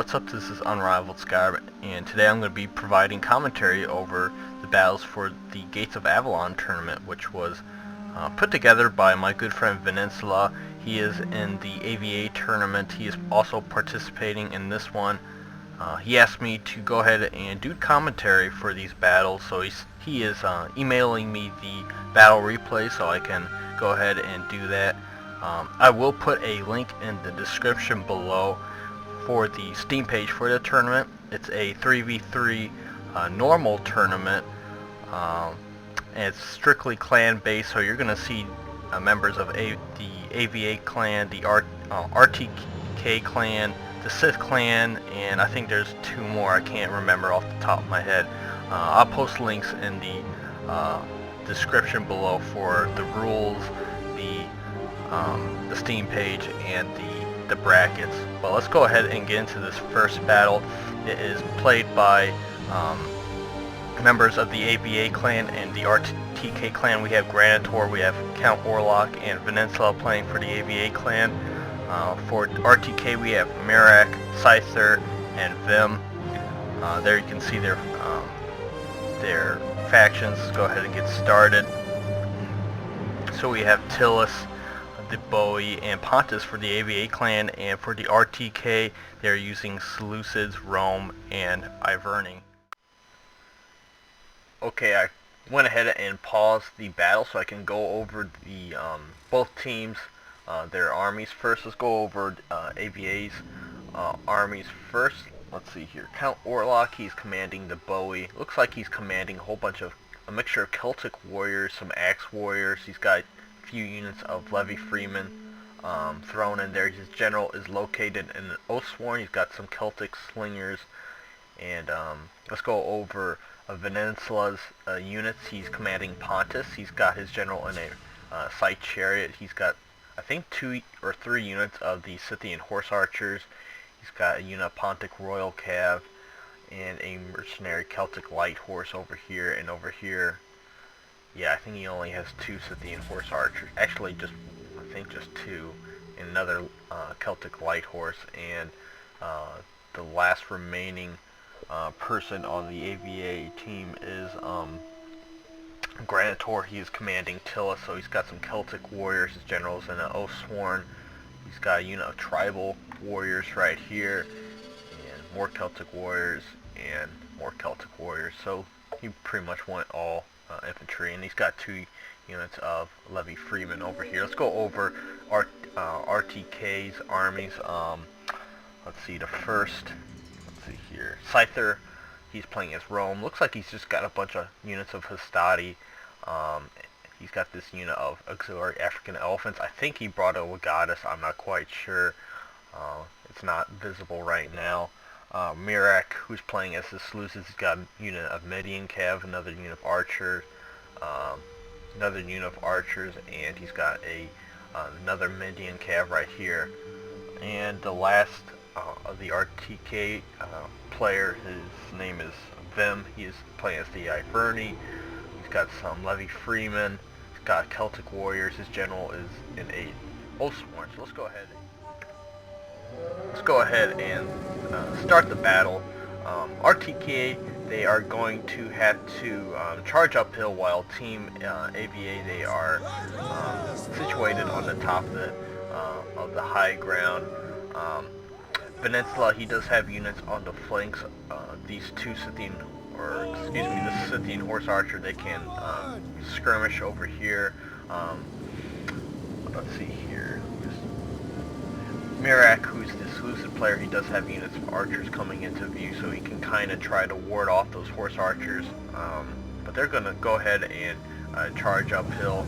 What's up? This is Unrivaled Scar, and today I'm going to be providing commentary over the battles for the Gates of Avalon tournament, which was put together by my good friend Venansula. He is in the AVA tournament. He is also participating in this one. He asked me to go ahead and do commentary for these battles, so he is emailing me the battle replay so I can go ahead and do that. I will put a link in the description below for the Steam page for the tournament. It's a 3v3 normal tournament, and it's strictly clan based, so you're going to see members of the AVA clan, the RTK clan, the Scyther clan, and I think there's two more I can't remember off the top of my head. I'll post links in the description below for the rules, the Steam page, and the brackets. But let's go ahead and get into this first battle. It is played by members of the AVA clan and the RTK clan. We have Granitor, we have Count Orlok, and Venansula playing for the AVA clan. For RTK we have Mirak, Scyther, and Vim. There you can see their factions. Let's go ahead and get started. So we have Tillis, the GoA, and Pontus for the AVA clan, and for the RTK they're using Seleucids, Rome, and Iverning. Okay, I went ahead and paused the battle so I can go over the both teams, their armies first. Let's go over AVA's armies first. Let's see here. Count Orlok, he's commanding the GoA. Looks like he's commanding a mixture of Celtic warriors, some axe warriors. He's got few units of Levy Freeman thrown in there. His general is located in Oathsworn. He's got some Celtic slingers. And let's go over Venansula's units. He's commanding Pontus. He's got his general in a Scythe chariot. He's got, I think, 2 or 3 units of the Scythian horse archers. He's got a unit of Pontic Royal Cav and a mercenary Celtic light horse over here, and over here, yeah, I think he only has 2 Scythian horse archers. Actually, I think just 2. And another Celtic light horse. And the last remaining person on the AVA team is Granitor. He is commanding Tillis, so he's got some Celtic warriors. His general's in an Oathsworn. He's got a unit of tribal warriors right here, and more Celtic warriors, and more Celtic warriors. So he pretty much went all infantry, and he's got 2 units of Levy Freeman over here. Let's go over RTK's armies. Let's see, let's see here. Scyther, he's playing as Rome. Looks like he's just got a bunch of units of Hastati. He's got this unit of auxiliary African elephants. I think he brought a Legatus. I'm not quite sure. It's not visible right now. Mirak, who's playing as the Seleucids, he's got a unit of Median Cav, another unit of archers, and he's got another Median Cav right here. And the last of the RTK player, his name is Vim. He is playing as the Iverning. He's got some Levy Freeman. He's got Celtic warriors. His general is in a Oathsworn. So let's go ahead and start the battle. RTK, they are going to have to charge uphill, while Team AVA, they are situated on the top of the high ground. Venansula, he does have units on the flanks. These 2 Scythian, the Scythian horse archer, they can skirmish over here. Let's see here. Mirak, who's the Seleucid player, he does have units of archers coming into view, so he can kind of try to ward off those horse archers. But they're going to go ahead and charge uphill.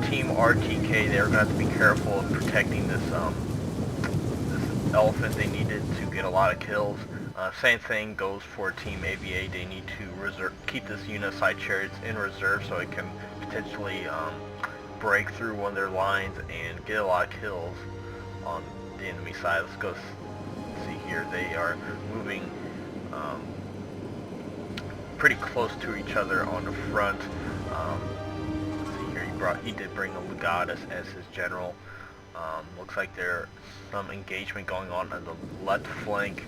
Team RTK, they're going to have to be careful of protecting this elephant. They needed to get a lot of kills. Same thing goes for Team AVA. They need to keep this unit of Scythe chariots in reserve so it can potentially break through one of their lines and get a lot of kills on the enemy side. Let's go see here. They are moving pretty close to each other on the front. Let's see here. He did bring a Legatus as his general. Looks like there's some engagement going on the left flank.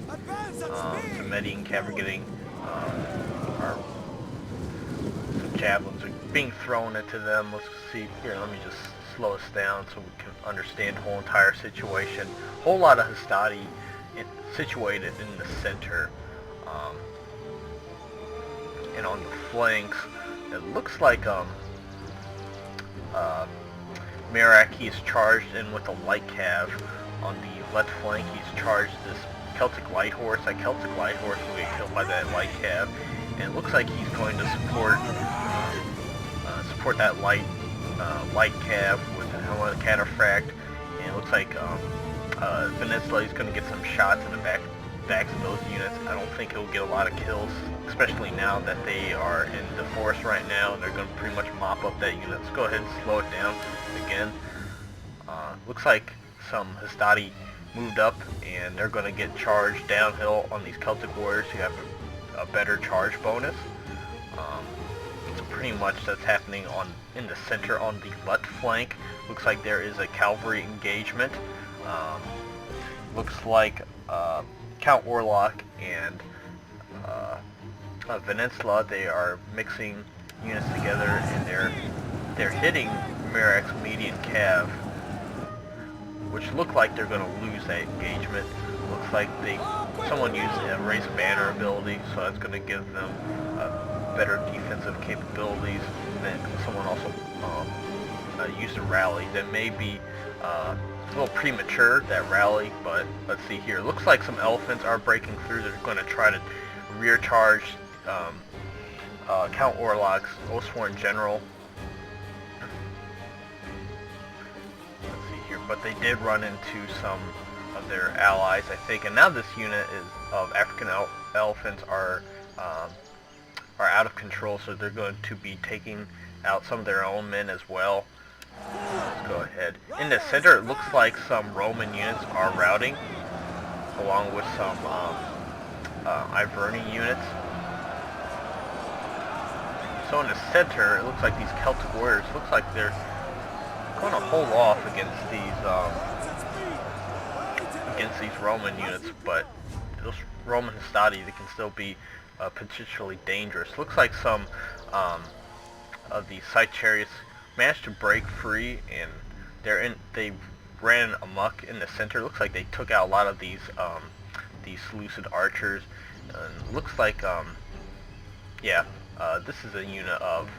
The Medi and Cav are getting some javelins are being thrown into them. Let's see here. Let me just slow us down so we can understand the whole entire situation. Whole lot of Hastati situated in the center, and on the flanks, it looks like Mirak, he's charged in with a light cav. On the left flank, he's charged this Celtic light horse. That Celtic light horse will get killed by that light cav, and it looks like he's going to support that light cav with a cataphract. And it looks like Venansula is going to get some shots in the backs of those units. I don't think he'll get a lot of kills, especially now that they are in the forest right now, and they're going to pretty much mop up that unit. Let's go ahead and slow it down again. Looks like some Hastati moved up, and they're going to get charged downhill on these Celtic warriors who have a better charge bonus. So pretty much that's happening in the center on the left flank. Looks like there is a cavalry engagement. Looks like Count Orlok and Venansula, they are mixing units together, and they're hitting Mirak's median cav, which look like they're going to lose that engagement. Looks like someone used a raise a banner ability, so that's going to give them better defensive capabilities. Then someone also used a rally. That may be a little premature, that rally, but let's see here. Looks like some elephants are breaking through. They're going to try to rear charge Count Orlok's Oathsworn General. Let's see here, but they did run into some of their allies, I think, and now this unit of African elephants are out of control, so they're going to be taking out some of their own men as well. Let's go ahead. In the center, it looks like some Roman units are routing, along with some Iverni units. So in the center, it looks like these Celtic warriors, looks like they're going to hold off against these Roman units, but those Roman Hastati, they can still be potentially dangerous. Looks like some of the Scyther chariots managed to break free, and they ran amok in the center. Looks like they took out a lot of these Seleucid archers. And looks like this is a unit of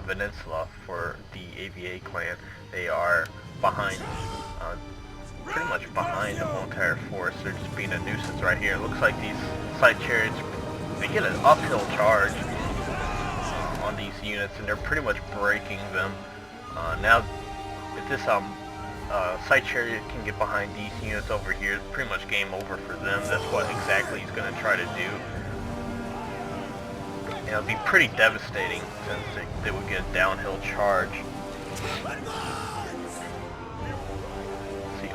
Venansula for the AVA clan. They are behind, pretty much behind the whole entire force. They're just being a nuisance right here. It looks like these Scyther chariots, they get an uphill charge on these units, and they're pretty much breaking them. Now, if this Scyther chariot can get behind these units over here, it's pretty much game over for them. That's what exactly he's going to try to do. And it'll be pretty devastating since they would get a downhill charge. See,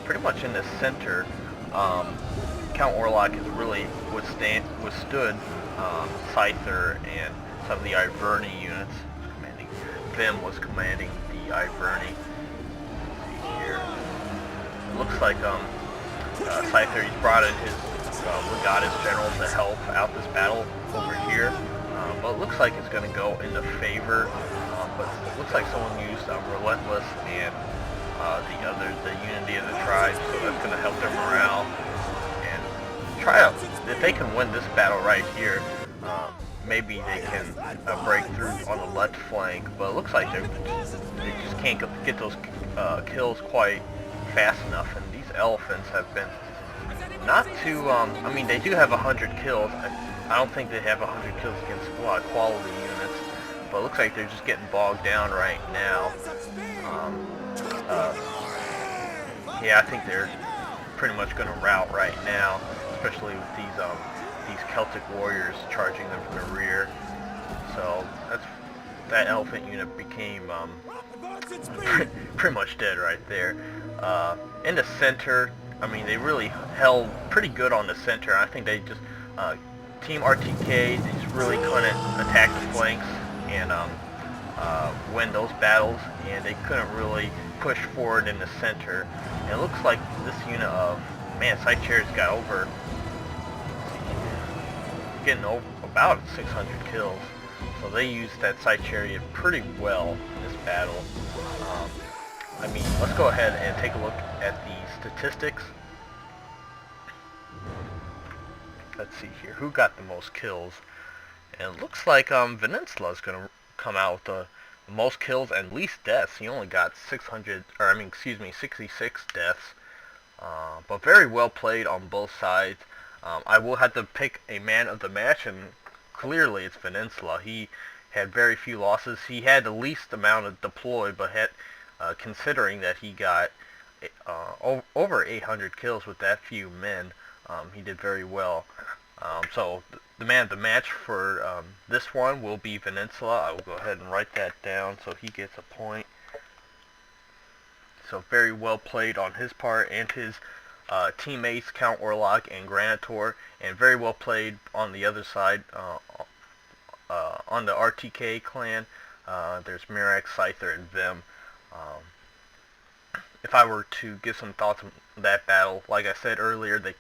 pretty much in the center, Count Orlok has really withstood Scyther and some of the Iverni units. Vim was commanding the Iverni. Let's see here. It looks like Scyther, he's brought in his Legatus general to help out this battle over here. But it looks like it's going to go in the favor. But it looks like someone used Relentless and the Unity of the Tribes, so that's going to help their morale. And try out, if they can win this battle right here, maybe they can break through on the left flank, but it looks like they just can't get those kills quite fast enough. And these elephants have been not too, I mean, they do have 100 kills. I don't think they have 100 kills against a lot of quality units, but it looks like they're just getting bogged down right now. Yeah, I think they're pretty much going to rout right now, especially with these Celtic warriors charging them from the rear. So that elephant unit became pretty much dead right there. In the center, I mean, they really held pretty good on the center. I think they just Team RTK, they just really couldn't attack the flanks and win those battles, and they couldn't really push forward in the center. And it looks like this unit of, man, Scyther's got over, getting over about 600 kills. So they used that side chariot pretty well in this battle. I mean, let's go ahead and take a look at the statistics. Let's see here, who got the most kills? And it looks like Venansula is going to come out with the most kills and least deaths. He only got 66 deaths. But very well played on both sides. I will have to pick a man of the match, and clearly it's Venansula. He had very few losses. He had the least amount of deploy, but had, considering that he got over 800 kills with that few men, he did very well. So the man of the match for this one will be Venansula. I will go ahead and write that down so he gets a point. So very well played on his part and his teammates, Count Orlok and Granitor, and very well played on the other side, on the RTK clan. There's Mirak, Scyther, and Vim. If I were to give some thoughts on that battle, like I said earlier, the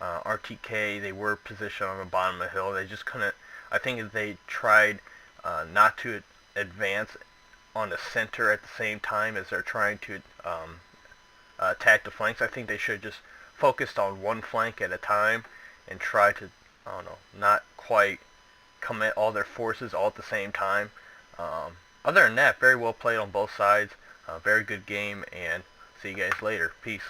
RTK, they were positioned on the bottom of the hill. They just couldn't, I think if they tried not to advance on the center at the same time as they're trying to attack the flanks. I think they should just focused on one flank at a time and try to, I don't know, not quite commit all their forces all at the same time. Other than that, very well played on both sides. Very good game, and see you guys later. Peace.